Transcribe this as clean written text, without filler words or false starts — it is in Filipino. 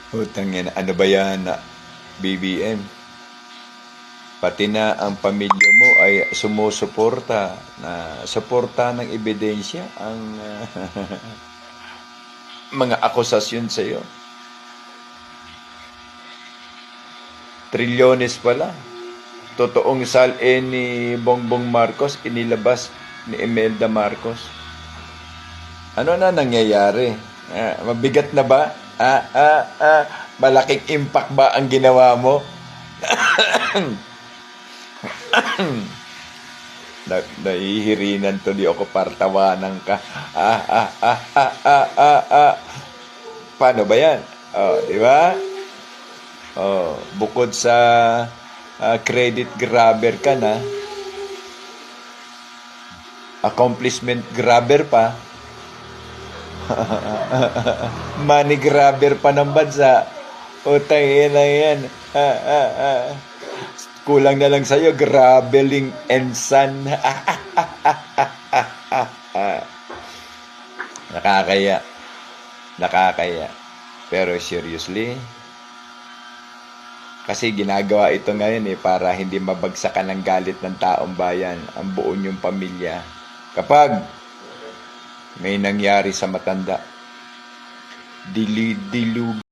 Utang yan. Ano ba yan, BBM? Pati na ang pamilya mo ay sumusuporta na suporta ng ebidensya ang mga akusasyon sa iyo. Trilyones pala. Totoong salin ni Bongbong Marcos inilabas ni Imelda Marcos. Ano na nangyayari? Mabigat na ba? Malaking impact ba ang ginawa mo? Nahihirinan to di ako partawanan ka. Paano ba yan? Di ba? Bukod sa credit grabber ka na, accomplishment grabber pa, money grabber pa ng bansa. Utang ina yan. Kulang na lang sa'yo, grabeling ensan. Nakakaya. Nakakaya. Pero seriously, kasi ginagawa ito ngayon para hindi mabagsakan ng galit ng taong bayan ang buo niyong pamilya. Kapag may nangyari sa matanda, dilug